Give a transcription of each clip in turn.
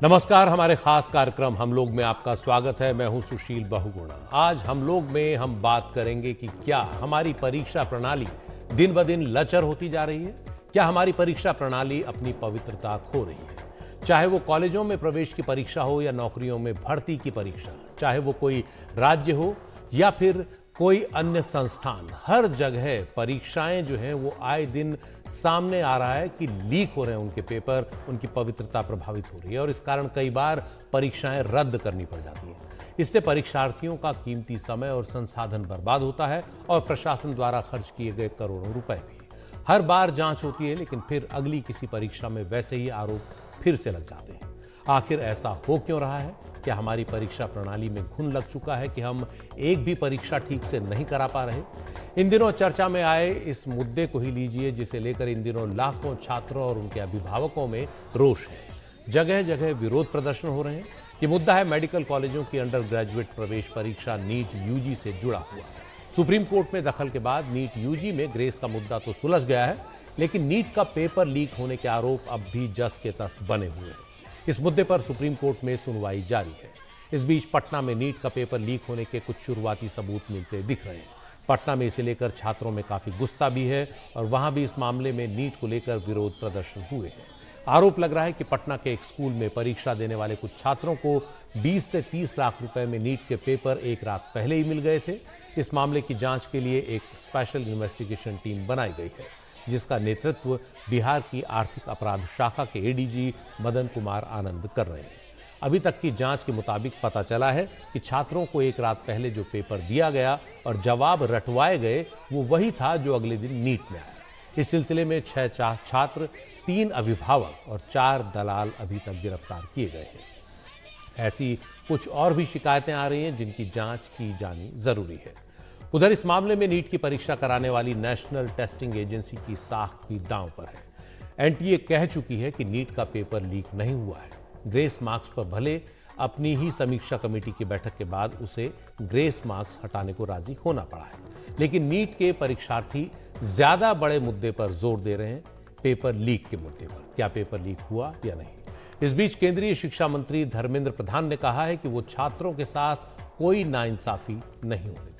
नमस्कार, हमारे खास कार्यक्रम हम लोग में आपका स्वागत है। मैं हूं सुशील बहुगुणा। आज हम लोग में हम बात करेंगे कि क्या हमारी परीक्षा प्रणाली दिन ब दिन लचर होती जा रही है। क्या हमारी परीक्षा प्रणाली अपनी पवित्रता खो रही है। चाहे वो कॉलेजों में प्रवेश की परीक्षा हो या नौकरियों में भर्ती की परीक्षा, चाहे वो कोई राज्य हो या फिर कोई अन्य संस्थान, हर जगह परीक्षाएं जो हैं वो आए दिन सामने आ रहा है कि लीक हो रहे हैं उनके पेपर, उनकी पवित्रता प्रभावित हो रही है और इस कारण कई बार परीक्षाएं रद्द करनी पड़ जाती हैं। इससे परीक्षार्थियों का कीमती समय और संसाधन बर्बाद होता है और प्रशासन द्वारा खर्च किए गए करोड़ों रुपए भी। हर बार जांच होती है लेकिन फिर अगली किसी परीक्षा में वैसे ही आरोप फिर से लग जाते हैं। आखिर ऐसा हो क्यों रहा है? क्या हमारी परीक्षा प्रणाली में घुन लग चुका है कि हम एक भी परीक्षा ठीक से नहीं करा पा रहे? इन दिनों चर्चा में आए इस मुद्दे को ही लीजिए, जिसे लेकर इन दिनों लाखों छात्रों और उनके अभिभावकों में रोष है। जगह जगह विरोध प्रदर्शन हो रहे हैं। ये मुद्दा है मेडिकल कॉलेजों की अंडर ग्रेजुएट प्रवेश परीक्षा नीट यूजी से जुड़ा हुआ। सुप्रीम कोर्ट में दखल के बाद नीट यूजी में ग्रेस का मुद्दा तो सुलझ गया है, लेकिन नीट का पेपर लीक होने के आरोप अब भी जस के तस बने हुए हैं। इस मुद्दे पर सुप्रीम कोर्ट में सुनवाई जारी है। इस बीच पटना में नीट का पेपर लीक होने के कुछ शुरुआती सबूत मिलते दिख रहे हैं। पटना में इसे लेकर छात्रों में काफी गुस्सा भी है और वहां भी इस मामले में नीट को लेकर विरोध प्रदर्शन हुए हैं। आरोप लग रहा है कि पटना के एक स्कूल में परीक्षा देने वाले कुछ छात्रों को 20 से 30 लाख रुपए में नीट के पेपर एक रात पहले ही मिल गए थे। इस मामले की जांच के लिए एक स्पेशल इन्वेस्टिगेशन टीम बनाई गई है, जिसका नेतृत्व बिहार की आर्थिक अपराध शाखा के एडीजी मदन कुमार आनंद कर रहे हैं। अभी तक की जांच के मुताबिक पता चला है कि छात्रों को एक रात पहले जो पेपर दिया गया और जवाब रटवाए गए वो वही था जो अगले दिन नीट में आया। इस सिलसिले में 6 छात्र, 3 अभिभावक और 4 दलाल अभी तक गिरफ्तार किए गए हैं। ऐसी कुछ और भी शिकायतें आ रही हैं जिनकी जांच की जानी जरूरी है। उधर इस मामले में नीट की परीक्षा कराने वाली नेशनल टेस्टिंग एजेंसी की साख भी दांव पर है। एनटीए कह चुकी है कि नीट का पेपर लीक नहीं हुआ है। ग्रेस मार्क्स पर भले अपनी ही समीक्षा कमेटी की बैठक के बाद उसे ग्रेस मार्क्स हटाने को राजी होना पड़ा है, लेकिन नीट के परीक्षार्थी ज्यादा बड़े मुद्दे पर जोर दे रहे हैं, पेपर लीक के मुद्दे पर। क्या पेपर लीक हुआ या नहीं? इस बीच केंद्रीय शिक्षा मंत्री धर्मेंद्र प्रधान ने कहा है कि वो छात्रों के साथ कोई नाइंसाफी नहीं होने देंगे।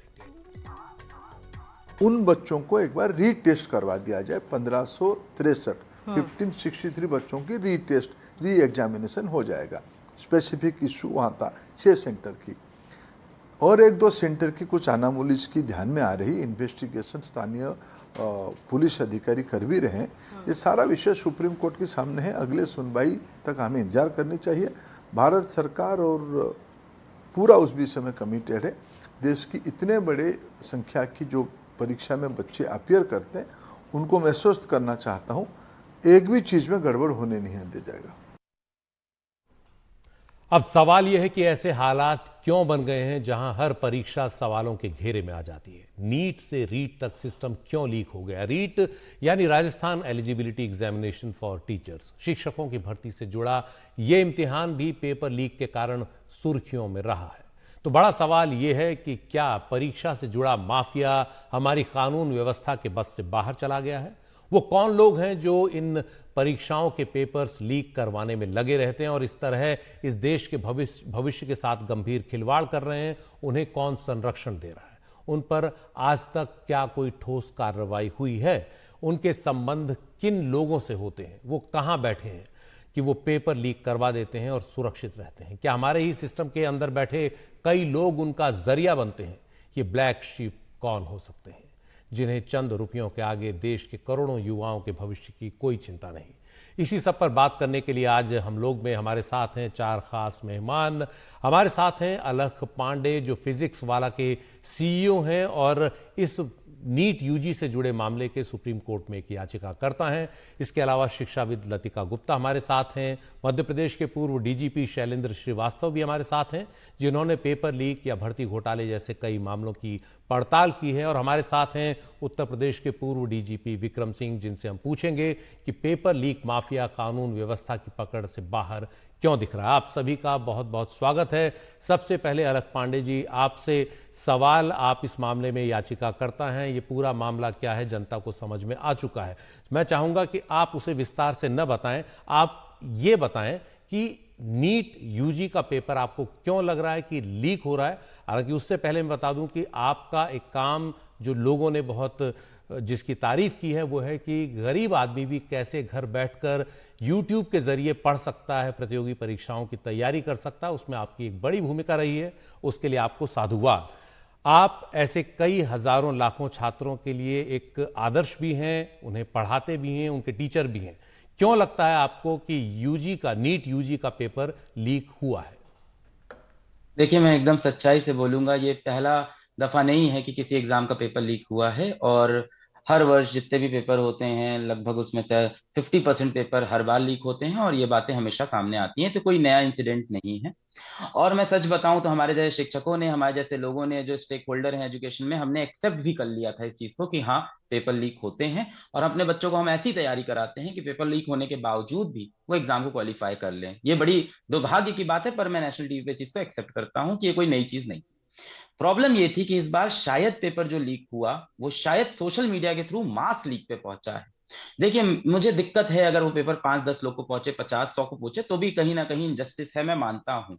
उन बच्चों को एक बार रीटेस्ट करवा दिया जाए। 1563 बच्चों की रीटेस्ट, री एग्जामिनेशन हो जाएगा। स्पेसिफिक इशू वहाँ था 6 सेंटर की, और 1-2 सेंटर की कुछ अनामोली इसकी ध्यान में आ रही। इन्वेस्टिगेशन स्थानीय पुलिस अधिकारी कर भी रहे हैं। ये सारा विषय सुप्रीम कोर्ट के सामने है। अगले सुनवाई तक हमें इंतजार करनी चाहिए। भारत सरकार और पूरा उस विषय में कमिटेड है। देश की इतने बड़े संख्या की जो परीक्षा में बच्चे अपीयर करते हैं, उनको मैं आश्वस्त करना चाहता हूं, एक भी चीज में गड़बड़ होने नहीं दिया जाएगा। अब सवाल यह है कि ऐसे हालात क्यों बन गए हैं जहां हर परीक्षा सवालों के घेरे में आ जाती है। नीट से रीट तक सिस्टम क्यों लीक हो गया? रीट यानी Rajasthan eligibility examination for teachers, शिक्षकों की भर्ती से जुड़ा यह इम्तिहान भी पेपर लीक के कारण सुर्खियों में रहा है। तो बड़ा सवाल यह है कि क्या परीक्षा से जुड़ा माफिया हमारी कानून व्यवस्था के बस से बाहर चला गया है? वो कौन लोग हैं जो इन परीक्षाओं के पेपर्स लीक करवाने में लगे रहते हैं और इस तरह इस देश के भविष्य के साथ गंभीर खिलवाड़ कर रहे हैं? उन्हें कौन संरक्षण दे रहा है? उन पर आज तक क्या कोई ठोस कार्रवाई हुई है? उनके संबंध किन लोगों से होते हैं? वो कहां बैठे हैं कि वो पेपर लीक करवा देते हैं और सुरक्षित रहते हैं? क्या हमारे ही सिस्टम के अंदर बैठे कई लोग उनका जरिया बनते हैं? ये ब्लैक शीप कौन हो सकते हैं, जिन्हें चंद रुपयों के आगे देश के करोड़ों युवाओं के भविष्य की कोई चिंता नहीं? इसी सब पर बात करने के लिए आज हम लोग में हमारे साथ हैं 4 खास मेहमान। हमारे साथ हैं अलख पांडे, जो फिजिक्स वाला के सीईओ हैं और इस नीट यूजी से जुड़े मामले के सुप्रीम कोर्ट में एक याचिकाकर्ता हैं। इसके अलावा शिक्षाविद लतिका गुप्ता हमारे साथ हैं। मध्य प्रदेश के पूर्व डीजीपी शैलेंद्र श्रीवास्तव भी हमारे साथ हैं, जिन्होंने पेपर लीक या भर्ती घोटाले जैसे कई मामलों की पड़ताल की है। और हमारे साथ हैं उत्तर प्रदेश के पूर्व डीजीपी विक्रम सिंह, जिनसे हम पूछेंगे कि पेपर लीक माफिया कानून व्यवस्था की पकड़ से बाहर क्यों दिख रहा है। आप सभी का बहुत बहुत स्वागत है। सबसे पहले अलख पांडे जी, आपसे सवाल। आप इस मामले में याचिका करता हैं, ये पूरा मामला क्या है जनता को समझ में आ चुका है। मैं चाहूंगा कि आप उसे विस्तार से न बताएं, आप ये बताएं कि नीट यूजी का पेपर आपको क्यों लग रहा है कि लीक हो रहा है। हालांकि उससे पहले मैं बता दूं कि आपका एक काम जो लोगों ने बहुत जिसकी तारीफ की है वो है कि गरीब आदमी भी कैसे घर बैठकर यूट्यूब के जरिए पढ़ सकता है, प्रतियोगी परीक्षाओं की तैयारी कर सकता है। उसमें आपकी एक बड़ी भूमिका रही है, उसके लिए आपको साधुवाद। आप ऐसे कई हजारों लाखों छात्रों के लिए एक आदर्श भी हैं, उन्हें पढ़ाते भी हैं, उनके टीचर भी हैं। क्यों लगता है आपको कि यूजी का नीट यूजी का पेपर लीक हुआ है? देखिए, मैं एकदम सच्चाई से बोलूंगा, ये पहला दफा नहीं है कि किसी एग्जाम का पेपर लीक हुआ है। और हर वर्ष जितने भी पेपर होते हैं लगभग उसमें से 50% पेपर हर बार लीक होते हैं, और ये बातें हमेशा सामने आती हैं, तो कोई नया इंसिडेंट नहीं है। और मैं सच बताऊं तो हमारे जैसे शिक्षकों ने, हमारे जैसे लोगों ने, जो स्टेक होल्डर हैं एजुकेशन में, हमने एक्सेप्ट भी कर लिया था इस चीज को कि हाँ, पेपर लीक होते हैं। और अपने बच्चों को हम ऐसी तैयारी कराते हैं कि पेपर लीक होने के बावजूद भी वो एग्जाम को क्वालिफाई कर लें। ये बड़ी दुर्भाग्य की बात है, पर मैं नेशनल टीवी पे चीज को एक्सेप्ट करता हूँ कि ये कोई नई चीज नहीं। प्रॉब्लम ये थी कि इस बार शायद पेपर जो लीक हुआ वो शायद सोशल मीडिया के थ्रू मास लीक पे पहुंचा है। देखिए, मुझे दिक्कत है अगर वो पेपर 5-10 लोग को पहुंचे, 50-100 को पहुंचे, तो भी कहीं ना कहीं इनजस्टिस है, मैं मानता हूं।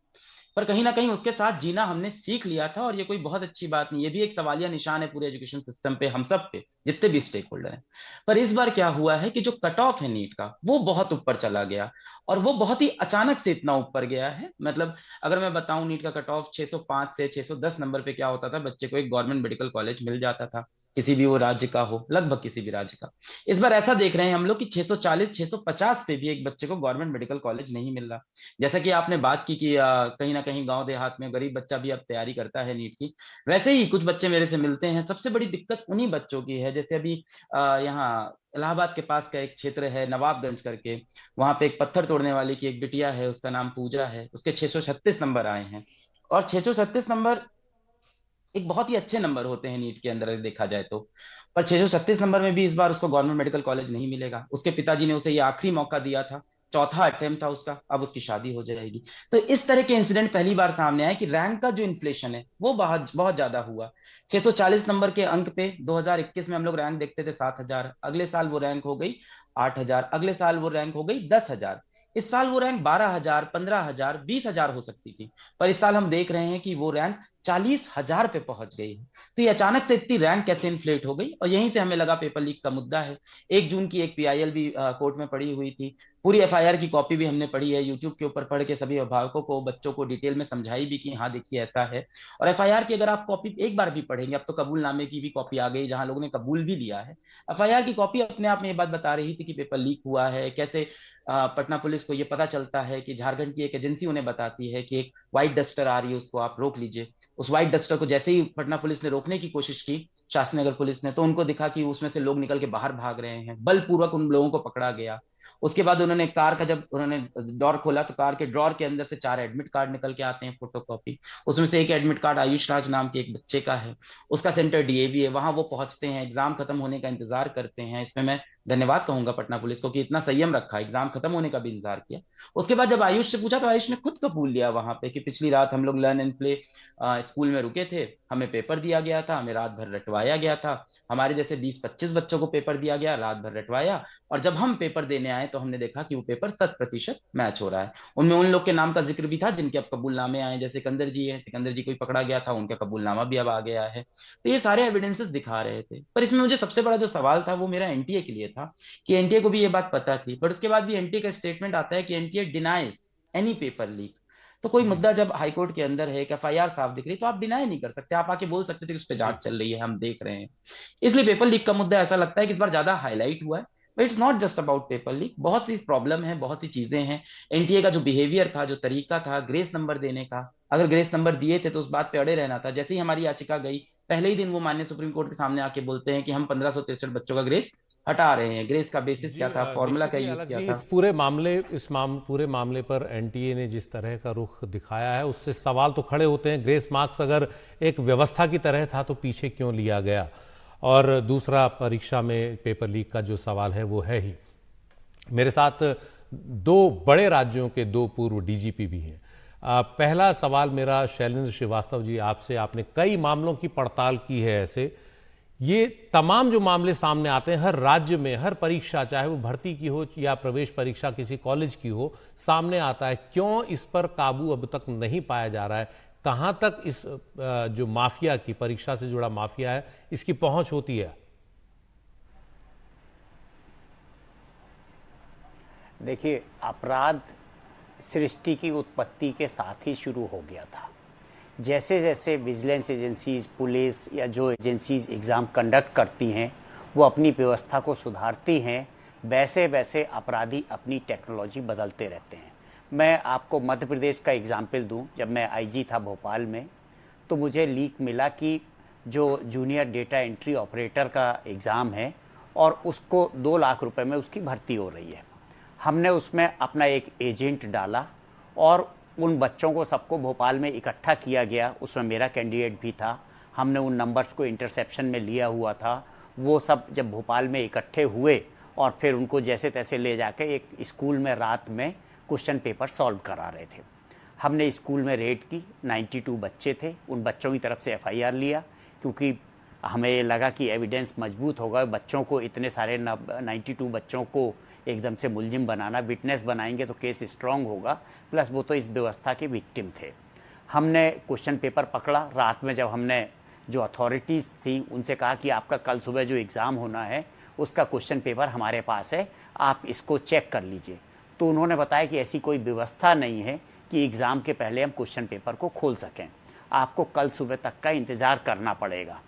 पर कहीं ना कहीं उसके साथ जीना हमने सीख लिया था, और ये कोई बहुत अच्छी बात नहीं। ये भी एक सवालिया निशान है पूरे एजुकेशन सिस्टम पे, हम सब पे, जितने भी स्टेक होल्डर हैं। पर इस बार क्या हुआ है कि जो कट ऑफ है नीट का, वो बहुत ऊपर चला गया। और वो बहुत ही अचानक से इतना ऊपर गया है। मतलब अगर मैं बताऊं, नीट का कट ऑफ 605 से 610 नंबर पे क्या होता था, बच्चे को एक गवर्नमेंट मेडिकल कॉलेज मिल जाता था, किसी भी वो राज्य का हो, लगभग किसी भी राज्य का। इस बार ऐसा देख रहे हैं हम लोग कि 640 650 पे भी एक बच्चे को गवर्नमेंट मेडिकल कॉलेज नहीं मिल रहा। जैसा कि आपने बात की कि कहीं ना कहीं गांव देहात में गरीब बच्चा भी अब तैयारी करता है नीट की, वैसे ही कुछ बच्चे मेरे से मिलते हैं। सबसे बड़ी दिक्कत उन्हीं बच्चों की है। जैसे अभी यहाँ इलाहाबाद के पास का एक क्षेत्र है नवाबगंज करके, वहां पे एक पत्थर तोड़ने वाली की एक बिटिया है, उसका नाम पूजा है, उसके 636 नंबर आए हैं। और 636 नंबर एक बहुत ही अच्छे नंबर होते हैं नीट के अंदर अगर देखा जाए तो। पर 636 नंबर में भी इस बार उसको गवर्नमेंट मेडिकल कॉलेज नहीं मिलेगा। उसके पिताजी ने उसे ये आखिरी मौका दिया था, चौथा अटेम्प्ट था उसका, अब उसकी शादी हो जाएगी। तो इस तरह के इंसिडेंट पहली बार सामने आए कि रैंक का जो इन्फ्लेशन है वो बहुत बहुत ज्यादा हुआ। 640 नंबर के अंक पे 2021 में हम लोग रैंक देखते थे 7,000, अगले साल वो रैंक हो गई 8,000, अगले साल वो रैंक हो गई 10,000, इस साल वो रैंक 12,000, 15,000, 20,000 हो सकती थी। पर इस साल हम देख रहे हैं कि वो रैंक 40,000 पे पहुंच गई है। तो ये अचानक से इतनी रैंक कैसे इन्फ्लेट हो गई, और यहीं से हमें लगा पेपर लीक का मुद्दा है। 1 जून की एक पीआईएल भी कोर्ट में पड़ी हुई थी। पूरी एफआईआर की कॉपी भी हमने पढ़ी है, यूट्यूब के ऊपर पढ़ के सभी अभिभावकों को, बच्चों को डिटेल में समझाई भी कि हाँ देखिए ऐसा है। और एफआईआर की अगर आप कॉपी एक बार भी पढ़ेंगे, अब तो कबूलनामे की भी कॉपी आ गई जहां लोगों ने कबूल भी लिया है। एफआईआर की कॉपी अपने आप में ये बात बता रही थी कि पेपर लीक हुआ है। कैसे पटना पुलिस को ये पता चलता है कि झारखंड की एक एजेंसी उन्हें बताती है कि एक व्हाइट डस्टर आ रही है, उसको आप रोक लीजिए। उस व्हाइट डस्टर को जैसे ही पटना पुलिस ने रोकने की कोशिश की, शास्त्री नगर पुलिस ने, तो उनको दिखा कि उसमें से लोग निकल के बाहर भाग रहे हैं, बलपूर्वक उन लोगों को पकड़ा गया। उसके बाद उन्होंने कार का, जब उन्होंने ड्रॉर खोला तो कार के ड्रॉर के अंदर से 4 एडमिट कार्ड निकल के आते हैं, फोटो कॉपी। उसमें से एक एडमिट कार्ड आयुष राज नाम के एक बच्चे का है, उसका सेंटर डीएवी है। वहां वो पहुंचते हैं, एग्जाम खत्म होने का इंतजार करते हैं। इसमें मैं धन्यवाद कहूंगा पटना पुलिस को कि इतना संयम रखा, एग्जाम खत्म होने का भी इंतजार किया। उसके बाद जब आयुष से पूछा तो आयुष ने खुद कबूल लिया वहां पे कि पिछली रात हम लोग लर्न एंड प्ले स्कूल में रुके थे, हमें पेपर दिया गया था, हमें रात भर रटवाया गया था। हमारे जैसे 20-25 बच्चों को पेपर दिया गया, रात भर रटवाया, और जब हम पेपर देने आए तो हमने देखा कि वो पेपर 100% मैच हो रहा है। उनमें उन लोग के नाम का जिक्र भी था जिनके अब कबूलनामे आए, जैसे सिकंदर जी है, सिकंदर जी कोई पकड़ा गया था, उनका कबूलनामा भी अब आ गया है। तो ये सारे एविडेंसेस दिखा रहे थे। पर इसमें मुझे सबसे बड़ा जो सवाल था वो मेरा एनटीए के लिए था, कि एनटीए को भी ये बात पता थी, पर उसके बाद भी एनटीए का स्टेटमेंट आता है कि NTA denies any paper leak. तो कोई जी। मुद्दा जब हाईकोर्ट के अंदर है, एक एफआईआर साफ दिख रही, तो आप डिनाई नहीं कर सकते, आप आके बोल सकते थे कि उस पर जी। जांच चल रही है, हम देख रहे हैं। इसलिए पेपर लीक का मुद्दा ऐसा लगता है कि इस बार ज्यादा हाईलाइट हुआ है। But it's not just about paper leak, बहुत सी प्रॉब्लम है, बहुत सी चीजें हैं। एनटीए का जो बिहेवियर था, जो तरीका था ग्रेस नंबर देने का, अगर ग्रेस नंबर दिए थे तो उस बात पे अड़े रहना था। जैसे ही हमारी याचिका गई, पहले ही दिन वो माननीय सुप्रीम कोर्ट के सामने आके बोलते हैं कि हम 1563 बच्चों का ग्रेस हटा रहे हैं। ग्रेस का बेसिस जी क्या था, फॉर्मूला निश्चित क्या ही यूज अलग किया जी, था। इस पूरे मामले पूरे मामले पर एनटीए ने जिस तरह का रुख दिखाया है उससे सवाल तो खड़े होते हैं। ग्रेस मार्क्स अगर एक व्यवस्था की तरह था तो पीछे क्यों लिया गया? और दूसरा, परीक्षा में पेपर लीक का जो सवाल है वो है ही। मेरे साथ 2 बड़े राज्यों के 2 पूर्व डीजीपी भी हैं। पहला सवाल मेरा शैलेंद्र श्रीवास्तव जी आपसे, आपने कई मामलों की पड़ताल की है ऐसे, ये तमाम जो मामले सामने आते हैं हर राज्य में, हर परीक्षा, चाहे वो भर्ती की हो या प्रवेश परीक्षा किसी कॉलेज की हो, सामने आता है। क्यों इस पर काबू अब तक नहीं पाया जा रहा है? कहां तक इस जो माफिया की, परीक्षा से जुड़ा माफिया है, इसकी पहुंच होती है? देखिए, अपराध सृष्टि की उत्पत्ति के साथ ही शुरू हो गया था। जैसे जैसे विजिलेंस एजेंसीज, पुलिस या जो एजेंसीज एग्ज़ाम कंडक्ट करती हैं वो अपनी व्यवस्था को सुधारती हैं, वैसे वैसे अपराधी अपनी टेक्नोलॉजी बदलते रहते हैं। मैं आपको मध्य प्रदेश का एग्जाम्पल दूं। जब मैं आईजी था भोपाल में, तो मुझे लीक मिला कि जो जूनियर डेटा एंट्री ऑपरेटर का एग्ज़ाम है और उसको 2 लाख रुपए में उसकी भर्ती हो रही है। हमने उसमें अपना एक एजेंट डाला और उन बच्चों को सबको भोपाल में इकट्ठा किया गया। उसमें मेरा कैंडिडेट भी था। हमने उन नंबर्स को इंटरसेप्शन में लिया हुआ था। वो सब जब भोपाल में इकट्ठे हुए और फिर उनको जैसे तैसे ले जाके एक स्कूल में रात में क्वेश्चन पेपर सॉल्व करा रहे थे। हमने स्कूल में रेड की, 92 बच्चे थे। उन बच्चों की तरफ से FIR लिया, क्योंकि हमें ये लगा कि एविडेंस मजबूत होगा। बच्चों को, इतने सारे 92 बच्चों को एकदम से मुलजिम बनाना, विटनेस बनाएंगे तो केस स्ट्रांग होगा। प्लस वो तो इस व्यवस्था के विक्टिम थे। हमने क्वेश्चन पेपर पकड़ा रात में। जब हमने जो अथॉरिटीज़ थी उनसे कहा कि आपका कल सुबह जो एग्ज़ाम होना है उसका क्वेश्चन पेपर हमारे पास है, आप इसको चेक कर लीजिए। तो उन्होंने बताया कि ऐसी कोई व्यवस्था नहीं है कि एग्ज़ाम के पहले हम क्वेश्चन पेपर को खोल सकें, आपको कल सुबह तक का इंतज़ार करना पड़ेगा।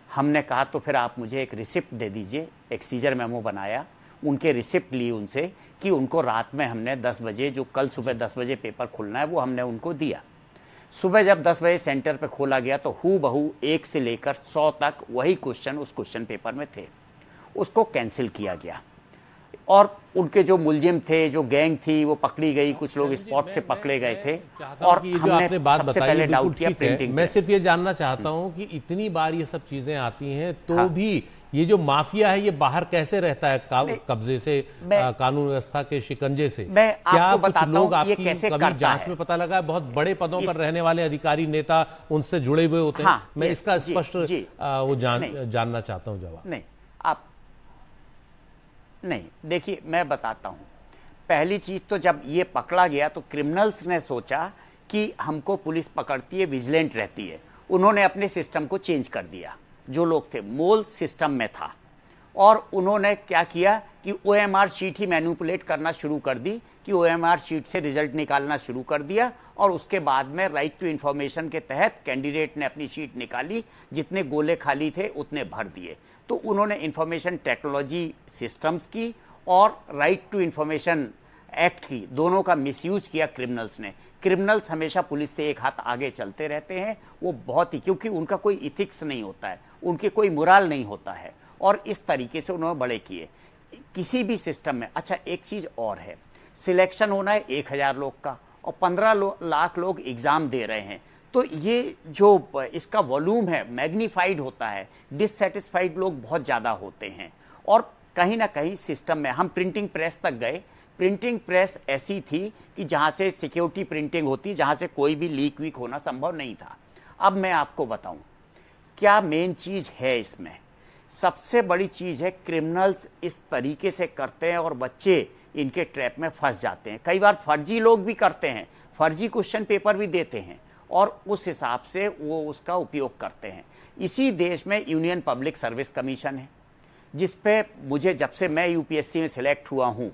हमने कहा तो फिर आप मुझे एक रिसिप्ट दे दीजिए। एक सीजर मेमो बनाया, उनके रिसिप्ट ली उनसे कि उनको रात में हमने 10 बजे, जो कल सुबह 10 बजे पेपर खुलना है, वो हमने उनको दिया। सुबह जब 10 बजे सेंटर पे खोला गया तो हूबहू 1 से लेकर 100 तक वही क्वेश्चन उस क्वेश्चन पेपर में थे। उसको कैंसिल किया गया और उनके जो मुलजिम थे, जो गैंग थी, वो पकड़ी गई। कुछ लोग स्पॉट से पकड़े गए थे। और ये जो आपने बात बताई पहले बिल्कुल डाउट किया ठीक है। प्रिंटिंग। मैं सिर्फ ये जानना चाहता हूँ कि इतनी बार ये सब चीजें आती हैं तो भी ये जो माफिया है ये बाहर कैसे रहता है कब्जे से, कानून व्यवस्था के शिकंजे से? क्या कुछ लोग आपकी कभी जांच में पता लगा है बहुत बड़े पदों पर रहने वाले अधिकारी, नेता उनसे जुड़े हुए होते हैं? मैं इसका स्पष्ट वो जानना चाहता हूँ जवाब। नहीं, आप नहीं, देखिए मैं बताता हूं। पहली चीज तो जब ये पकड़ा गया तो क्रिमिनल्स ने सोचा कि हमको पुलिस पकड़ती है, विजिलेंट रहती है। उन्होंने अपने सिस्टम को चेंज कर दिया। जो लोग थे, मोल सिस्टम में था, और उन्होंने क्या किया कि OMR शीट ही मैनिपुलेट करना शुरू कर दी, कि OMR शीट से रिजल्ट निकालना शुरू कर दिया। और उसके बाद में राइट टू इन्फॉर्मेशन के तहत कैंडिडेट ने अपनी शीट निकाली, जितने गोले खाली थे उतने भर दिए। तो उन्होंने इंफॉर्मेशन टेक्नोलॉजी सिस्टम्स की और राइट टू इन्फॉर्मेशन एक्ट की, दोनों का मिसयूज किया क्रिमिनल्स ने। क्रिमिनल्स हमेशा पुलिस से एक हाथ आगे चलते रहते हैं। वो बहुत ही, क्योंकि उनका कोई इथिक्स नहीं होता है, उनके कोई मोरल नहीं होता है, और इस तरीके से उन्होंने बड़े किए किसी भी सिस्टम में। अच्छा, एक चीज़ और है, सिलेक्शन होना है 1000 लोग का और 15 लाख लोग एग्ज़ाम दे रहे हैं। तो ये जो इसका वॉल्यूम है मैग्नीफाइड होता है। डिससेटिस्फाइड लोग बहुत ज़्यादा होते हैं। और कहीं ना कहीं सिस्टम में, हम प्रिंटिंग प्रेस तक गए। प्रिंटिंग प्रेस ऐसी थी कि जहाँ से सिक्योरिटी प्रिंटिंग होती, जहाँ से कोई भी लीक वीक होना संभव नहीं था। अब मैं आपको बताऊं क्या मेन चीज़ है इसमें। सबसे बड़ी चीज़ है, क्रिमिनल्स इस तरीके से करते हैं और बच्चे इनके ट्रैप में फंस जाते हैं। कई बार फर्जी लोग भी करते हैं, फर्जी क्वेश्चन पेपर भी देते हैं और उस हिसाब से वो उसका उपयोग करते हैं। इसी देश में यूनियन पब्लिक सर्विस कमीशन है, जिस पे मुझे, जब से मैं UPSC में सिलेक्ट हुआ हूँ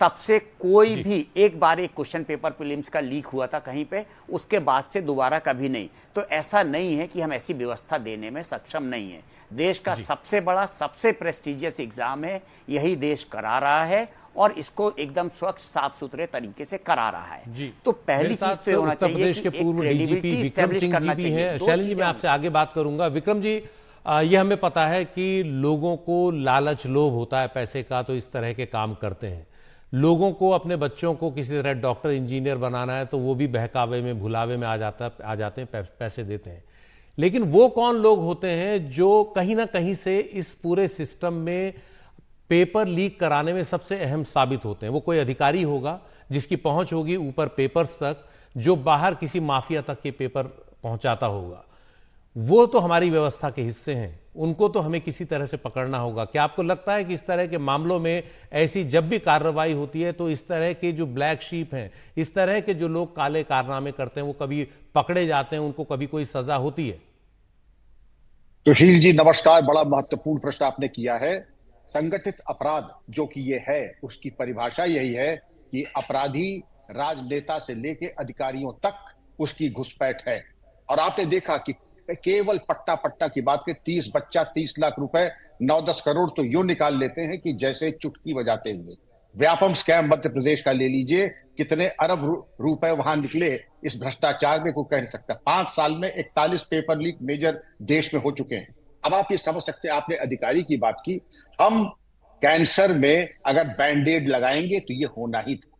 तब से कोई भी एक बार एक क्वेश्चन पेपर प्रीलिम्स का लीक हुआ था कहीं पे, उसके बाद से दोबारा कभी नहीं। तो ऐसा नहीं है कि हम ऐसी व्यवस्था देने में सक्षम नहीं है। देश का सबसे बड़ा, सबसे प्रेस्टिजियस एग्जाम है, यही देश करा रहा है और इसको एकदम स्वच्छ, साफ सुथरे तरीके से करा रहा है। तो पहली चीज तो होना चाहिए प्रदेश के पूर्व DGP विक्रम सिंह जी भी हैं। शैलेंद्र जी, मैं आपसे आगे बात करूंगा। विक्रम जी, ये हमें पता है कि लोगों को लालच, लोभ होता है पैसे का, तो इस तरह के काम करते हैं। लोगों को, अपने बच्चों को किसी तरह डॉक्टर, इंजीनियर बनाना है तो वो भी बहकावे में, भुलावे में आ जाते हैं, पैसे देते हैं। लेकिन वो कौन लोग होते हैं जो कहीं ना कहीं से इस पूरे सिस्टम में पेपर लीक कराने में सबसे अहम साबित होते हैं? वो कोई अधिकारी होगा जिसकी पहुंच होगी ऊपर पेपर्स तक, जो बाहर किसी माफिया तक ये पेपर पहुंचाता होगा। वो तो हमारी व्यवस्था के हिस्से हैं, उनको तो हमें किसी तरह से पकड़ना होगा। क्या आपको लगता है कि इस तरह के मामलों में ऐसी जब भी कार्रवाई होती है तो इस तरह के जो ब्लैक शीप हैं, इस तरह के जो लोग काले कारनामे करते हैं, वो कभी पकड़े जाते हैं, उनको कभी कोई सजा होती है? सुशील जी नमस्कार। बड़ा महत्वपूर्ण प्रश्न आपने किया है। संगठित अपराध जो कि ये है, उसकी परिभाषा यही है कि अपराधी राजनेता से लेके अधिकारियों तक उसकी घुसपैठ है। और आपने देखा कि केवल पट्टा पट्टा की बात के 30 बच्चा 30 लाख रुपए 9-10 करोड़ तो यूं निकाल लेते हैं कि जैसे चुटकी बजाते हुए। व्यापम स्कैम मध्य प्रदेश का ले लीजिए, कितने अरब रुपए वहां निकले, इस भ्रष्टाचार में कोई कह नहीं सकता। 5 साल में 41 पेपर लीक मेजर देश में हो चुके हैं। अब आप ये समझ सकते हैं, आपने अधिकारी की बात की, हम कैंसर में अगर बैंडेड लगाएंगे तो ये होना ही था।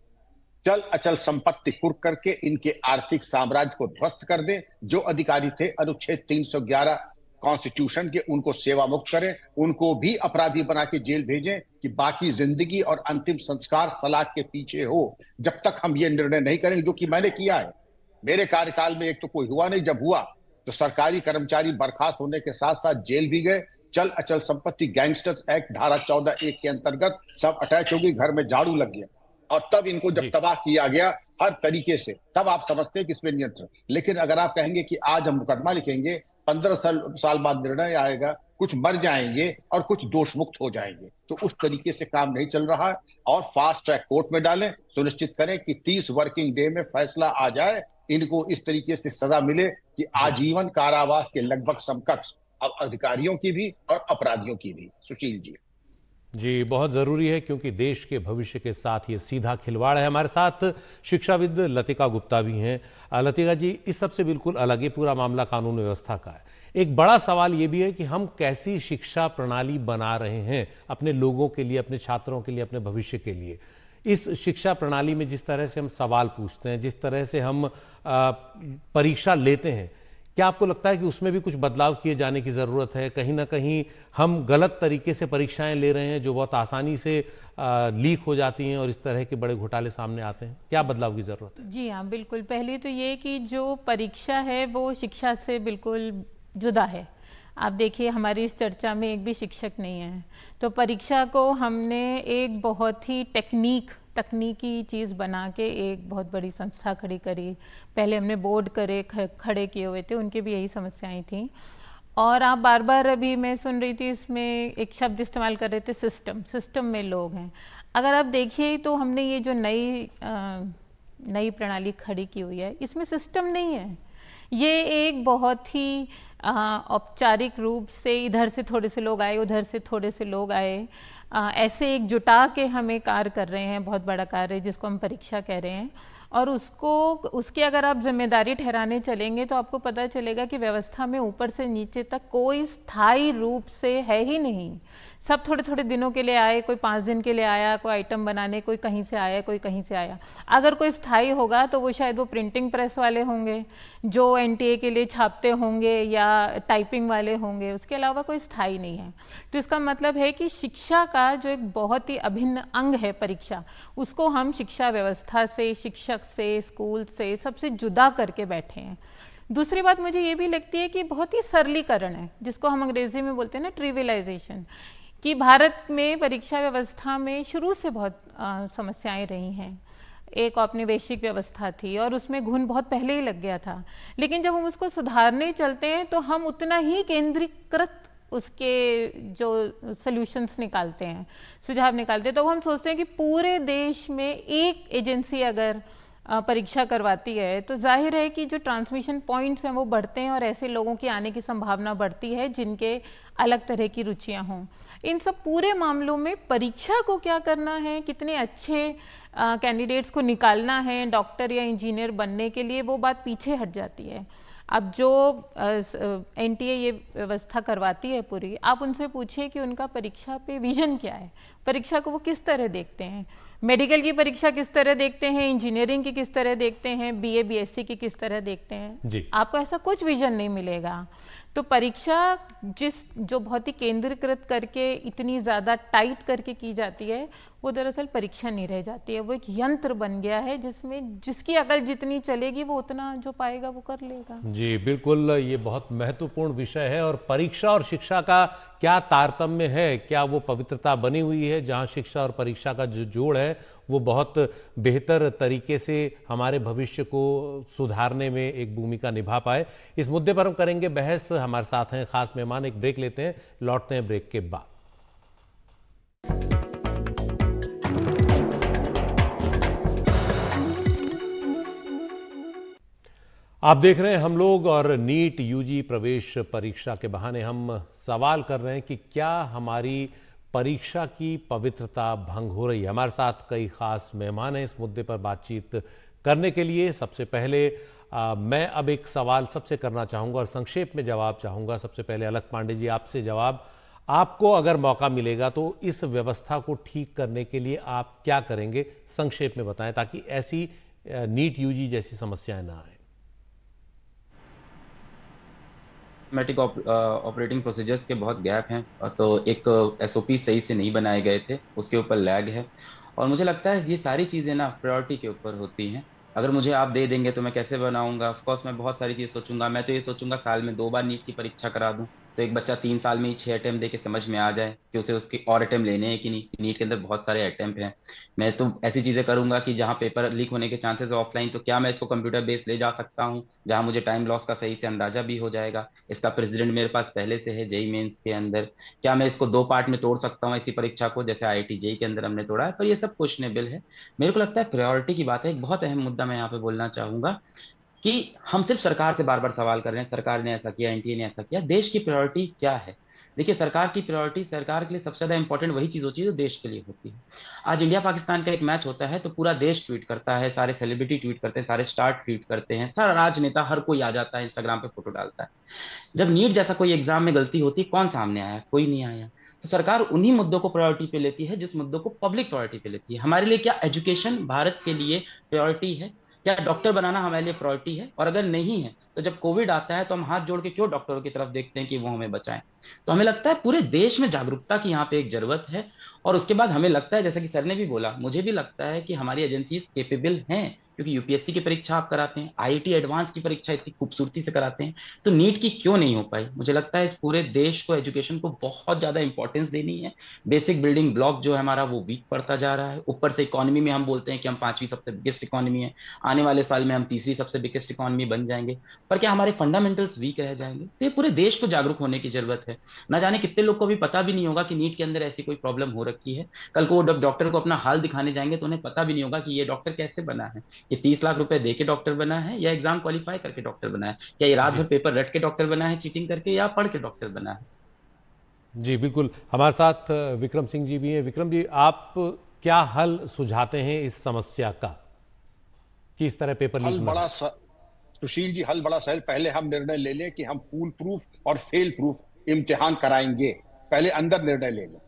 चल अचल संपत्ति कुर्क करके इनके आर्थिक साम्राज्य को ध्वस्त कर दें। जो अधिकारी थे अनुच्छेद 311 कॉन्स्टिट्यूशन के, उनको सेवा मुक्त करें, उनको भी अपराधी बना के जेल भेजें कि बाकी जिंदगी और अंतिम संस्कार सलाख के पीछे हो। जब तक हम ये निर्णय नहीं करेंगे, जो कि मैंने किया है मेरे कार्यकाल में, एक तो कोई हुआ नहीं, जब हुआ तो सरकारी कर्मचारी बर्खास्त होने के साथ साथ जेल भी गए। चल अचल संपत्ति गैंगस्टर्स एक्ट धारा 14(1) के अंतर्गत सब अटैच होगी, घर में झाड़ू लग गया। और तब इनको जब तबाह किया गया हर तरीके से, तब आप समझते हैं कि इसमें नियंत्रण। लेकिन अगर आप कहेंगे कि आज हम मुकदमा लिखेंगे, 15 साल बाद निर्णय आएगा, कुछ मर जाएंगे और कुछ दोष मुक्त हो जाएंगे, तो उस तरीके से काम नहीं चल रहा है। और फास्ट ट्रैक कोर्ट में डालें, सुनिश्चित करें कि 30 वर्किंग डे में फैसला आ जाए, इनको इस तरीके से सजा मिले कि आजीवन कारावास के लगभग समकक्ष अब अधिकारियों की भी और अपराधियों की भी। सुशील जी, बहुत ज़रूरी है, क्योंकि देश के भविष्य के साथ ये सीधा खिलवाड़ है। हमारे साथ शिक्षाविद लतिका गुप्ता भी हैं। लतिका जी, इस सबसे बिल्कुल अलग, ये पूरा मामला कानून व्यवस्था का है। एक बड़ा सवाल ये भी है कि हम कैसी शिक्षा प्रणाली बना रहे हैं अपने लोगों के लिए, अपने छात्रों के लिए, अपने भविष्य के लिए। इस शिक्षा प्रणाली में जिस तरह से हम सवाल पूछते हैं, जिस तरह से हम परीक्षा लेते हैं, क्या आपको लगता है कि उसमें भी कुछ बदलाव किए जाने की ज़रूरत है? कहीं ना कहीं हम गलत तरीके से परीक्षाएं ले रहे हैं, जो बहुत आसानी से लीक हो जाती हैं और इस तरह के बड़े घोटाले सामने आते हैं। क्या बदलाव की ज़रूरत है? जी हाँ, बिल्कुल। पहले तो ये कि जो परीक्षा है वो शिक्षा से बिल्कुल जुदा है। आप देखिए, हमारी इस चर्चा में एक भी शिक्षक नहीं है। तो परीक्षा को हमने एक बहुत ही तकनीकी चीज़ बना के एक बहुत बड़ी संस्था खड़ी करी। पहले हमने बोर्ड खड़े किए हुए थे, उनके भी यही समस्याएं थी। और आप बार बार, अभी मैं सुन रही थी, इसमें एक शब्द इस्तेमाल कर रहे थे, सिस्टम में लोग हैं। अगर आप देखिए तो हमने ये जो नई प्रणाली खड़ी की हुई है, इसमें सिस्टम नहीं है। ये एक बहुत ही औपचारिक रूप से इधर से थोड़े से लोग आए, उधर से थोड़े से लोग आए, ऐसे एक जुटा के हमें कार्य कर रहे हैं, बहुत बड़ा कार्य जिसको हम परीक्षा कह रहे हैं। और उसकी अगर आप जिम्मेदारी ठहराने चलेंगे तो आपको पता चलेगा कि व्यवस्था में ऊपर से नीचे तक कोई स्थायी रूप से है ही नहीं। सब थोड़े थोड़े दिनों के लिए आए, कोई 5 दिन के लिए आया, कोई आइटम बनाने, कोई कहीं से आया, कोई कहीं से आया। अगर कोई स्थायी होगा तो वो शायद वो प्रिंटिंग प्रेस वाले होंगे, जो NTA के लिए छापते होंगे, या टाइपिंग वाले होंगे। उसके अलावा कोई स्थायी नहीं है। तो इसका मतलब है कि शिक्षा का जो एक बहुत ही अभिन्न अंग है परीक्षा, उसको हम शिक्षा व्यवस्था से, शिक्षक से, स्कूल से, सबसे जुदा करके बैठे हैं। दूसरी बात मुझे ये भी लगती है कि बहुत ही सरलीकरण है, जिसको हम अंग्रेजी में बोलते हैं ना, ट्रिविलाइजेशन, कि भारत में परीक्षा व्यवस्था में शुरू से बहुत समस्याएं रही हैं। एक औपनिवेशिक व्यवस्था थी और उसमें घुन बहुत पहले ही लग गया था। लेकिन जब हम उसको सुधारने चलते हैं तो हम उतना ही केंद्रीकृत उसके जो सॉल्यूशंस निकालते हैं, सुझाव निकालते हैं। तो हम सोचते हैं कि पूरे देश में एक एजेंसी अगर परीक्षा करवाती है तो जाहिर है कि जो ट्रांसमिशन पॉइंट्स हैं वो बढ़ते हैं और ऐसे लोगों की आने की संभावना बढ़ती है जिनके अलग तरह की रुचियां हों। इन सब पूरे मामलों में परीक्षा को क्या करना है, कितने अच्छे कैंडिडेट्स को निकालना है डॉक्टर या इंजीनियर बनने के लिए, वो बात पीछे हट जाती है। अब जो NTA ये व्यवस्था करवाती है पूरी, आप उनसे पूछिए कि उनका परीक्षा पे विजन क्या है, परीक्षा को वो किस तरह देखते हैं, मेडिकल की परीक्षा किस तरह देखते हैं, इंजीनियरिंग की किस तरह देखते हैं, BA BSc की किस तरह देखते हैं। आपको ऐसा कुछ विजन नहीं मिलेगा। तो परीक्षा जो बहुत ही केंद्रीकृत करके, इतनी ज़्यादा टाइट करके की जाती है, वो दरअसल परीक्षा नहीं रह जाती है, वो एक यंत्र बन गया है जिसमें जिसकी अकल जितनी चलेगी वो उतना जो पाएगा वो कर लेगा। जी बिल्कुल, ये बहुत महत्वपूर्ण विषय है। और परीक्षा और शिक्षा का क्या तारतम्य है, क्या वो पवित्रता बनी हुई है जहां शिक्षा और परीक्षा का जो जोड़ है वो बहुत बेहतर तरीके से हमारे भविष्य को सुधारने में एक भूमिका निभा पाए? इस मुद्दे पर हम करेंगे बहस। हमारे साथ हैं खास मेहमान। एक ब्रेक लेते हैं, लौटते हैं ब्रेक के बाद। आप देख रहे हैं हम लोग, और नीट यूजी प्रवेश परीक्षा के बहाने हम सवाल कर रहे हैं कि क्या हमारी परीक्षा की पवित्रता भंग हो रही है। हमारे साथ कई खास मेहमान हैं इस मुद्दे पर बातचीत करने के लिए। सबसे पहले मैं अब एक सवाल सबसे करना चाहूँगा और संक्षेप में जवाब चाहूँगा। सबसे पहले अलख पांडे जी, आपसे जवाब। आपको अगर मौका मिलेगा तो इस व्यवस्था को ठीक करने के लिए आप क्या करेंगे, संक्षेप में बताएं ताकि ऐसी नीट यूजी जैसी समस्याएं ना आए। सिस्टमेटिक ऑपरेटिंग प्रोसीजर्स के बहुत गैप हैं, और तो एक एसओपी सही से नहीं बनाए गए थे, उसके ऊपर लैग है। और मुझे लगता है ये सारी चीज़ें ना प्रायोरिटी के ऊपर होती हैं। अगर मुझे आप दे देंगे तो मैं कैसे बनाऊंगा? ऑफ कोर्स मैं बहुत सारी चीज़ सोचूंगा। मैं तो ये सोचूंगा साल में 2 बार नीट की परीक्षा करा दूं, तो एक बच्चा 3 साल में ही 6 अटेम्प्ट दे के समझ में आ जाए कि उसे उसके और अटेम्प्ट लेने हैं कि नहीं। नीट के अंदर बहुत सारे अटेम्प्ट हैं। मैं तो ऐसी चीज़ें करूंगा कि जहाँ पेपर लीक होने के चांसेस ऑफलाइन, तो क्या मैं इसको कंप्यूटर बेस ले जा सकता हूँ जहाँ मुझे टाइम लॉस का सही से अंदाजा भी हो जाएगा। इसका प्रेसिडेंट मेरे पास पहले से है जेई मेंस के अंदर। क्या मैं इसको 2 पार्ट में तोड़ सकता हूँ इसी परीक्षा को, जैसे आईआईटी जेई के अंदर हमने तोड़ा है? पर ये सब क्वेश्चनेबल है। मेरे को लगता है प्रायोरिटी की बात है। एक बहुत अहम मुद्दा मैं यहाँ पे बोलना चाहूंगा कि हम सिर्फ सरकार से बार बार सवाल कर रहे हैं, सरकार ने ऐसा किया, एनटीए ने ऐसा किया। देश की प्रायोरिटी क्या है? देखिए, सरकार की प्रायोरिटी, सरकार के लिए सबसे ज्यादा इंपॉर्टेंट वही चीज होती है जो देश के लिए होती है। आज इंडिया पाकिस्तान का एक मैच होता है तो पूरा देश ट्वीट करता है, सारे सेलिब्रिटी ट्वीट करते हैं, सारे स्टार ट्वीट करते हैं, सारा राजनेता हर कोई आ जाता है, इंस्टाग्राम पे फोटो डालता है। जब नीट जैसा कोई एग्जाम में गलती होती है, कौन सामने आया? कोई नहीं आया। तो सरकार उन्हीं मुद्दों को प्रायोरिटी पे लेती है जिस मुद्दों को पब्लिक प्रायोरिटी पे लेती है। हमारे लिए क्या एजुकेशन भारत के लिए प्रायोरिटी है? क्या डॉक्टर बनाना हमारे लिए प्रायोरिटी है? और अगर नहीं है तो जब कोविड आता है तो हम हाथ जोड़ के क्यों डॉक्टरों की तरफ देखते हैं कि वो हमें बचाएं? तो हमें लगता है पूरे देश में जागरूकता की यहाँ पे एक जरूरत है। और उसके बाद हमें लगता है, जैसा कि सर ने भी बोला, मुझे भी लगता है कि हमारी एजेंसीज केपेबल हैं, क्योंकि यूपीएससी की परीक्षा आप कराते हैं, आईआईटी एडवांस की परीक्षा इतनी खूबसूरती से कराते हैं, तो नीट की क्यों नहीं हो पाई? मुझे लगता है इस पूरे देश को एजुकेशन को बहुत ज्यादा इंपॉर्टेंस देनी है। बेसिक बिल्डिंग ब्लॉक जो है हमारा वो वीक पड़ता जा रहा है। ऊपर से इकोनॉमी में हम बोलते हैं कि हम 5वीं सबसे बिगेस्ट इकोनॉमी है, आने वाले साल में हम 3री सबसे बिगेस्ट इकोनॉमी बन जाएंगे, पर क्या हमारे फंडामेंटल्स वीक रह जाएंगे? तो ये पूरे देश को जागरूक होने की जरूरत है। ना जाने कितने लोग को भी पता भी नहीं होगा कि नीट के अंदर ऐसी कोई प्रॉब्लम हो रखी है। कल को वो डॉक्टर को अपना हाल दिखाने जाएंगे तो उन्हें पता भी नहीं होगा कि ये डॉक्टर कैसे बना है, ये 30 लाख रुपए दे के डॉक्टर बना है या एग्जाम क्वालिफाई करके डॉक्टर बना है, क्या ये रात भर पेपर रट के डॉक्टर बना है चीटिंग करके, या पढ़ के डॉक्टर बना है। जी बिल्कुल, हमारे साथ विक्रम सिंह जी भी हैं। विक्रम जी, आप क्या हल सुझाते हैं इस समस्या का कि इस तरह पेपर लीक ना हो? सुशील जी, हल बड़ा सहल। पहले हम निर्णय ले लें कि हम फूल प्रूफ और फेल प्रूफ इम्तिहान कराएंगे। पहले अंदर निर्णय ले लें।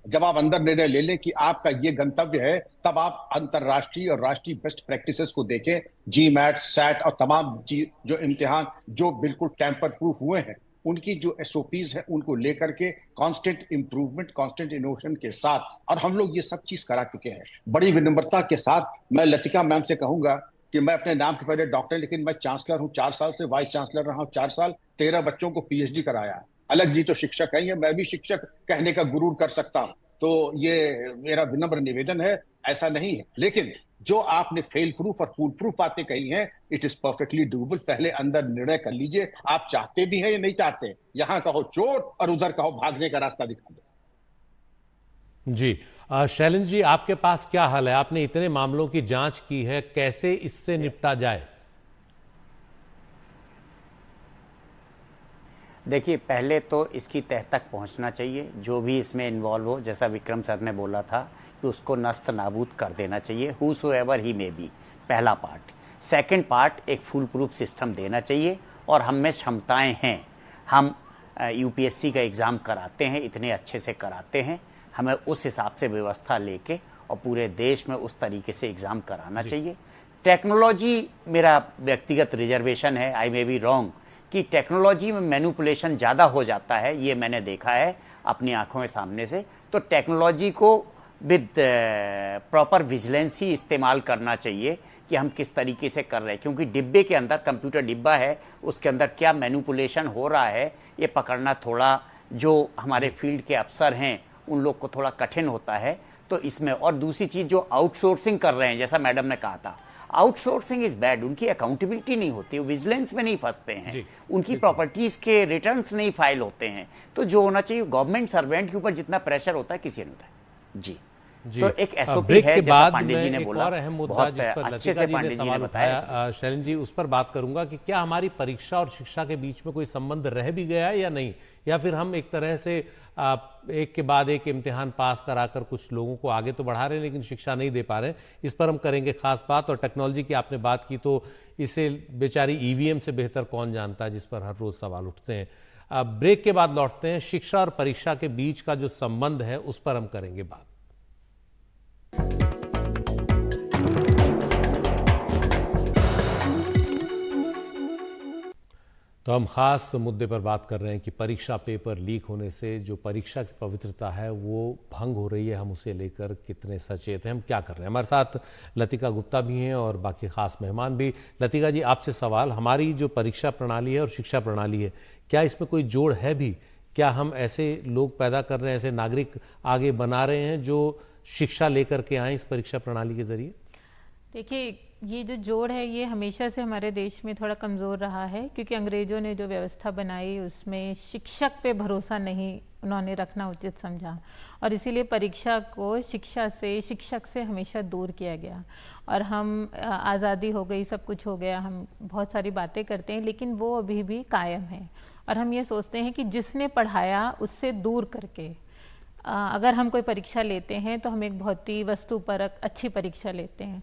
जब आप अंदर निर्णय ले लें कि आपका ये गंतव्य है, तब आप अंतरराष्ट्रीय और राष्ट्रीय बेस्ट प्रैक्टिसेस को देखें। जी मैट, सैट और तमाम जो इम्तिहान जो बिल्कुल टैंपर प्रूफ हुए हैं, उनकी जो एसओपीज है उनको लेकर के कांस्टेंट इंप्रूवमेंट, कांस्टेंट इनोवेशन के साथ, और हम लोग ये सब चीज करा चुके हैं। बड़ी विनम्रता के साथ मैं लतिका मैम से कहूंगा कि मैं अपने नाम के पहले डॉक्टर, लेकिन मैं चांसलर हूं 4 साल से, वाइस चांसलर रहा हूं 4 साल, 13 बच्चों को पीएचडी कराया। अलग जी तो शिक्षक है, मैं भी शिक्षक कहने का गुरूर कर सकता हूं। तो ये मेरा विनम्र निवेदन है, ऐसा नहीं है। लेकिन जो आपने फेल प्रूफ और फूल प्रूफ बातें कही हैं, इट इज परफेक्टली डूएबल। पहले अंदर निर्णय कर लीजिए, आप चाहते भी हैं या नहीं चाहते। यहां कहो चोर और उधर कहो भागने का रास्ता दिखा दो। जी शैलेंद्र जी, आपके पास क्या हल है? आपने इतने मामलों की जांच की है, कैसे इससे निपटा जाए? देखिए, पहले तो इसकी तह तक पहुंचना चाहिए। जो भी इसमें इन्वॉल्व हो, जैसा विक्रम सर ने बोला था कि उसको नस्त नाबूद कर देना चाहिए, हूसोएवर ही मे बी, पहला पार्ट। सेकंड पार्ट, एक फुल प्रूफ सिस्टम देना चाहिए। और हम में क्षमताएं हैं, हम यूपीएससी का एग्ज़ाम कराते हैं, इतने अच्छे से कराते हैं, हमें उस हिसाब से व्यवस्था लेके और पूरे देश में उस तरीके से एग्ज़ाम कराना चाहिए। टेक्नोलॉजी, मेरा व्यक्तिगत रिजर्वेशन है, आई मे बी रॉन्ग, कि टेक्नोलॉजी में मैनिपुलेशन ज़्यादा हो जाता है, ये मैंने देखा है अपनी आंखों के सामने से। तो टेक्नोलॉजी को विद प्रॉपर विजिलेंस ही इस्तेमाल करना चाहिए कि हम किस तरीके से कर रहे हैं, क्योंकि डिब्बे के अंदर, कंप्यूटर डिब्बा है, उसके अंदर क्या मैनिपुलेशन हो रहा है ये पकड़ना थोड़ा, जो हमारे फील्ड के अफसर हैं उन लोग को थोड़ा कठिन होता है। तो इसमें और दूसरी चीज़ जो आउटसोर्सिंग कर रहे हैं, जैसा मैडम ने कहा था, आउटसोर्सिंग इज बैड, उनकी अकाउंटेबिलिटी नहीं होती, विजिलेंस में नहीं फंसते हैं, उनकी प्रॉपर्टीज के रिटर्न्स नहीं फाइल होते हैं। तो जो होना चाहिए, गवर्नमेंट सर्वेंट के ऊपर जितना प्रेशर होता है किसी ने होता है। जी जी। तो एक एसओपी ब्रेक है, के जैसा बाद पांडे मैं जी ने एक बोला, और अहम मुद्दा बहुत जिस पर अच्छे लतिका से जी पांडे ने जी ने सवाल बताया। उठाया, शैलेंद्र जी उस पर बात करूंगा कि क्या हमारी परीक्षा और शिक्षा के बीच में कोई संबंध रह भी गया है या नहीं, या फिर हम एक तरह से एक के बाद एक इम्तिहान पास कराकर कुछ लोगों को आगे तो बढ़ा रहे हैं लेकिन शिक्षा नहीं दे पा रहे हैं। इस पर हम करेंगे खास बात। और टेक्नोलॉजी की आपने बात की, तो इसे बेचारी ईवीएम से बेहतर कौन जानता है, जिस पर हर रोज सवाल उठते हैं। ब्रेक के बाद लौटते हैं, शिक्षा और परीक्षा के बीच का जो संबंध है उस पर हम करेंगे बात। तो हम खास मुद्दे पर बात कर रहे हैं कि परीक्षा पेपर लीक होने से जो परीक्षा की पवित्रता है वो भंग हो रही है, हम उसे लेकर कितने सचेत हैं, हम क्या कर रहे हैं। हमारे साथ लतिका गुप्ता भी हैं और बाकी खास मेहमान भी। लतिका जी, आपसे सवाल, हमारी जो परीक्षा प्रणाली है और शिक्षा प्रणाली है, क्या इसमें कोई जोड़ है भी? क्या हम ऐसे लोग पैदा कर रहे हैं, ऐसे नागरिक आगे बना रहे हैं जो शिक्षा लेकर के आए इस परीक्षा प्रणाली के जरिए? देखिए, ये जो जोड़ है ये हमेशा से हमारे देश में थोड़ा कमज़ोर रहा है, क्योंकि अंग्रेज़ों ने जो व्यवस्था बनाई उसमें शिक्षक पे भरोसा नहीं उन्होंने रखना उचित समझा, और इसीलिए परीक्षा को शिक्षा से, शिक्षक से हमेशा दूर किया गया। और हम आज़ादी हो गई, सब कुछ हो गया, हम बहुत सारी बातें करते हैं, लेकिन वो अभी भी कायम है। और हम ये सोचते हैं कि जिसने पढ़ाया उससे दूर करके अगर हम कोई परीक्षा लेते हैं तो हम एक बहुत ही वस्तुपरक अच्छी परीक्षा लेते हैं।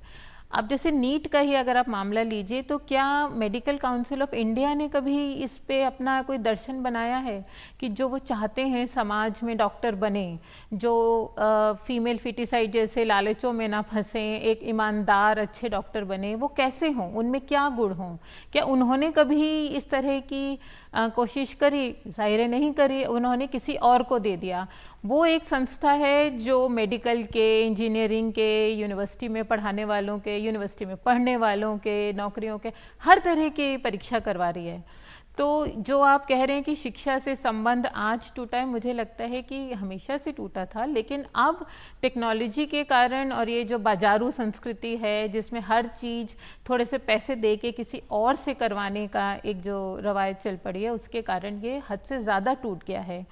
अब जैसे नीट का ही अगर आप मामला लीजिए, तो क्या मेडिकल काउंसिल ऑफ इंडिया ने कभी इस पे अपना कोई दर्शन बनाया है कि जो वो चाहते हैं समाज में डॉक्टर बने, जो फीमेल फिटिसाइड जैसे लालचों में ना फंसे, एक ईमानदार अच्छे डॉक्टर बने, वो कैसे हों, उनमें क्या गुण हों? क्या उन्होंने कभी इस तरह की कोशिश करी? जाहिर नहीं करी, उन्होंने किसी और को दे दिया। वो एक संस्था है जो मेडिकल के, इंजीनियरिंग के, यूनिवर्सिटी में पढ़ाने वालों के, यूनिवर्सिटी में पढ़ने वालों के, नौकरियों के, हर तरह की परीक्षा करवा रही है। तो जो आप कह रहे हैं कि शिक्षा से संबंध आज टूटा है, मुझे लगता है कि हमेशा से टूटा था, लेकिन अब टेक्नोलॉजी के कारण और ये जो बाजारू संस्कृति है जिसमें हर चीज़ थोड़े से पैसे दे के किसी और से करवाने का एक जो रवायत चल पड़ी है, उसके कारण ये हद से ज़्यादा टूट गया है।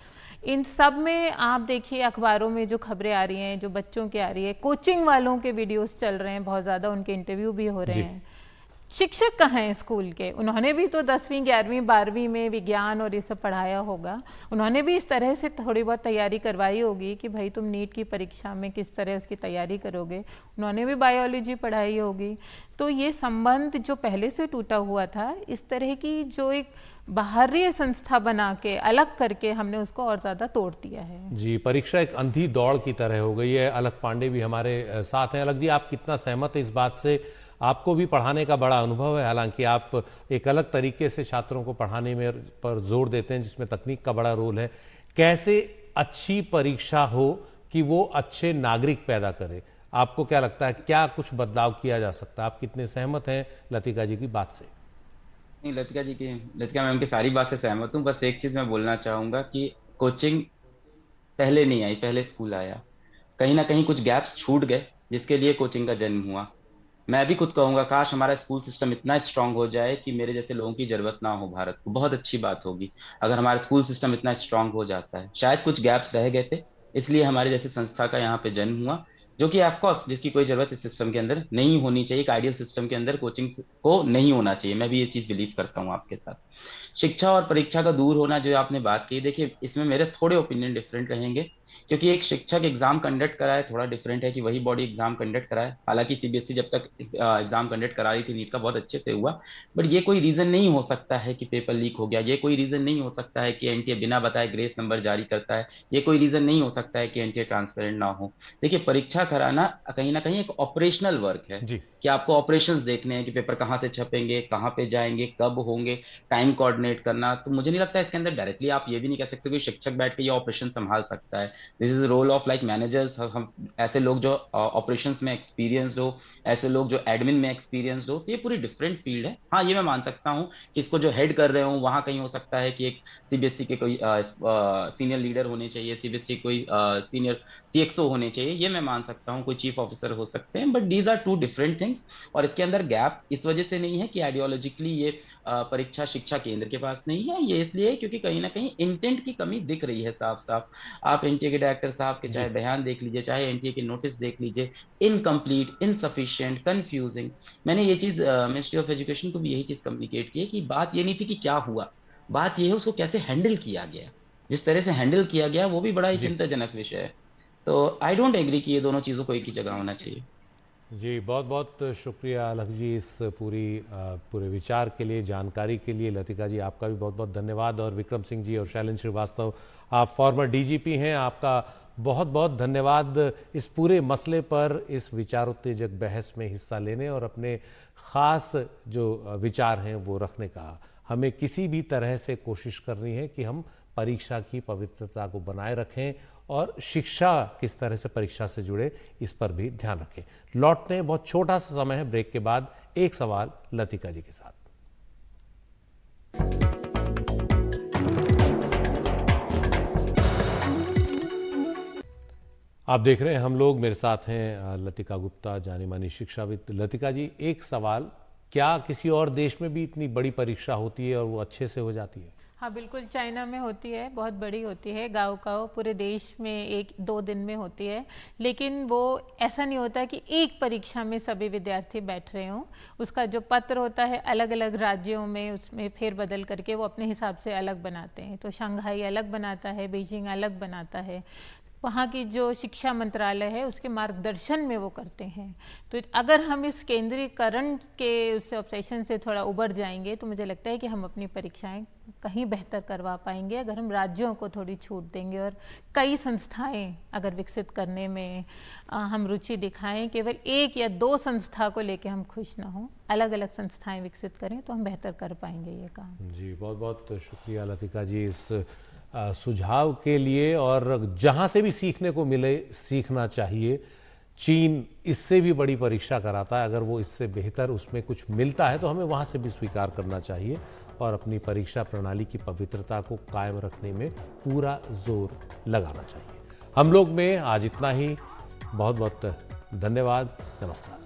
इन सब में आप देखिए अखबारों में जो खबरें आ रही हैं, जो बच्चों की आ रही है, कोचिंग वालों के वीडियोस चल रहे हैं बहुत ज़्यादा, उनके इंटरव्यू भी हो रहे हैं। शिक्षक कहाँ हैं स्कूल के? उन्होंने भी तो 10वीं 11वीं 12वीं में विज्ञान और ये सब पढ़ाया होगा, उन्होंने भी इस तरह से थोड़ी बहुत तैयारी करवाई होगी कि भाई तुम नीट की परीक्षा में किस तरह उसकी तैयारी करोगे, उन्होंने भी बायोलॉजी पढ़ाई होगी। तो ये संबंध जो पहले से टूटा हुआ था, इस तरह की जो एक बाहरी संस्था बना के अलग करके हमने उसको और ज़्यादा तोड़ दिया है। जी, परीक्षा एक अंधी दौड़ की तरह हो गई है। अलग पांडे भी हमारे साथ हैं। अलग जी, आप कितना सहमत है इस बात से? आपको भी पढ़ाने का बड़ा अनुभव है, हालांकि आप एक अलग तरीके से छात्रों को पढ़ाने में पर जोर देते हैं जिसमें तकनीक का बड़ा रोल है। कैसे अच्छी परीक्षा हो कि वो अच्छे नागरिक पैदा करे? आपको क्या लगता है, क्या कुछ बदलाव किया जा सकता है? आप कितने सहमत हैं लतिका जी की बात से? नहीं, लतिका मैम की सारी बात से सहमत हूँ। बस एक चीज मैं बोलना चाहूंगा कि कोचिंग पहले नहीं आई, पहले स्कूल आया। कहीं ना कहीं कुछ गैप्स छूट गए जिसके लिए कोचिंग का जन्म हुआ। मैं भी खुद कहूंगा काश हमारा स्कूल सिस्टम इतना स्ट्रांग हो जाए कि मेरे जैसे लोगों की जरूरत ना हो भारत को। बहुत अच्छी बात होगी अगर हमारा स्कूल सिस्टम इतना स्ट्रांग हो जाता है। शायद कुछ गैप्स रह गए थे, इसलिए हमारे जैसे संस्था का यहाँ पे जन्म हुआ, जो कि ऑफकोर्स जिसकी कोई जरूरत इस सिस्टम के अंदर नहीं होनी चाहिए। एक आइडियल सिस्टम के अंदर कोचिंग को नहीं होना चाहिए, मैं भी ये चीज बिलीव करता हूँ आपके साथ। शिक्षा और परीक्षा का दूर होना जो आपने बात की, देखिए इसमें मेरे थोड़े ओपिनियन डिफरेंट रहेंगे, क्योंकि एक शिक्षक एग्जाम कंडक्ट कराए थोड़ा डिफरेंट है कि वही बॉडी एग्जाम कंडक्ट कराए। हालांकि सीबीएसई जब तक एग्जाम कंडक्ट करा रही थी नीट का, बहुत अच्छे से हुआ, बट ये कोई रीजन नहीं हो सकता है कि पेपर लीक हो गया। ये कोई रीजन नहीं हो सकता है कि एनटीए बिना बताए ग्रेस नंबर जारी करता है। ये कोई रीजन नहीं हो सकता है कि एनटीए ट्रांसपेरेंट ना हो। देखिए, परीक्षा कराना कहीं ना कहीं एक ऑपरेशनल वर्क है कि आपको ऑपरेशंस देखने हैं कि पेपर कहाँ से छपेंगे, कहाँ पे जाएंगे, कब होंगे, टाइम कोऑर्डिनेट करना। तो मुझे नहीं लगता इसके अंदर डायरेक्टली आप ये भी नहीं कह सकते कि शिक्षक बैठ के ये ऑपरेशन संभाल सकता है। This is role of like managers. हम ऐसे लोग जो ऑपरेशंस में एक्सपीरियंस्ड हो, ऐसे लोग जो एडमिन में एक्सपीरियंस्ड हो, तो ये पूरी डिफरेंट फील्ड है। हाँ, ये मैं मान सकता हूँ कि इसको जो हेड कर रहे हो वहाँ कहीं हो सकता है कि एक सीबीएसई के कोई सीनियर लीडर होने चाहिए, सीबीएसई कोई सीनियर सीएक्सओ होने चाहिए, ये मैं मान सकता हूँ, कोई चीफ ऑफिसर हो सकते हैं, but these are two different things. और इसके अंदर गैप इस वजह से नहीं है कि आइडियोलॉजिकली ये परीक्षा शिक्षा केंद्र के पास नहीं है, ये इसलिए है क्योंकि कहीं ना कहीं इंटेंट की कमी दिख रही है साफ साफ। आप एनटीए के डायरेक्टर साहब के चाहे बयान देख लीजिए, चाहे एनटीए के नोटिस देख लीजिए, इनकम्प्लीट, इनसफिशिएंट, कंफ्यूजिंग। मैंने ये चीज मिनिस्ट्री ऑफ एजुकेशन को भी यही चीज कम्युनिकेट की है कि बात ये नहीं थी कि क्या हुआ, बात ये है उसको कैसे हैंडल किया गया। जिस तरह से हैंडल किया गया वो भी बड़ा ही जी चिंताजनक विषय है। तो आई डोंट एग्री कि ये दोनों चीजों को एक ही जगह होना चाहिए। जी, बहुत बहुत शुक्रिया अलख जी इस पूरे विचार के लिए, जानकारी के लिए। लतिका जी, आपका भी बहुत बहुत धन्यवाद। और विक्रम सिंह जी और शैलेंद्र श्रीवास्तव, आप फॉर्मर डीजीपी हैं, आपका बहुत बहुत धन्यवाद इस पूरे मसले पर इस विचारोत्तेजक बहस में हिस्सा लेने और अपने ख़ास जो विचार हैं वो रखने का। हमें किसी भी तरह से कोशिश करनी है कि हम परीक्षा की पवित्रता को बनाए रखें और शिक्षा किस तरह से परीक्षा से जुड़े इस पर भी ध्यान रखें। लौटते हैं, बहुत छोटा सा समय है ब्रेक के बाद, एक सवाल लतिका जी के साथ। आप देख रहे हैं हम लोग, मेरे साथ हैं लतिका गुप्ता, जानी मानी शिक्षाविद। लतिका जी, एक सवाल, क्या किसी और देश में भी इतनी बड़ी परीक्षा होती है और वो अच्छे से हो जाती है? हाँ बिल्कुल, चाइना में होती है, बहुत बड़ी होती है, गाँव गाँव पूरे देश में 1-2 दिन में होती है। लेकिन वो ऐसा नहीं होता कि एक परीक्षा में सभी विद्यार्थी बैठ रहे हों। उसका जो पत्र होता है अलग अलग राज्यों में, उसमें फेरबदल करके वो अपने हिसाब से अलग बनाते हैं। तो शंघाई अलग बनाता है, बीजिंग अलग बनाता है। वहाँ की जो शिक्षा मंत्रालय है उसके मार्गदर्शन में वो करते हैं। तो अगर हम इस केंद्रीकरण के उस ऑब्सेशन से थोड़ा उबर जाएंगे तो मुझे लगता है कि हम अपनी परीक्षाएं कहीं बेहतर करवा पाएंगे अगर हम राज्यों को थोड़ी छूट देंगे और कई संस्थाएं अगर विकसित करने में हम रुचि दिखाएं। केवल 1 या 2 संस्था को लेके हम खुश ना हों, अलग अलग संस्थाएं विकसित करें तो हम बेहतर कर पाएंगे ये काम। जी, बहुत बहुत शुक्रिया लतिका जी इस सुझाव के लिए। और जहाँ से भी सीखने को मिले सीखना चाहिए। चीन इससे भी बड़ी परीक्षा कराता है, अगर वो इससे बेहतर उसमें कुछ मिलता है तो हमें वहाँ से भी स्वीकार करना चाहिए और अपनी परीक्षा प्रणाली की पवित्रता को कायम रखने में पूरा जोर लगाना चाहिए। हम लोग में आज इतना ही। बहुत बहुत धन्यवाद। नमस्कार।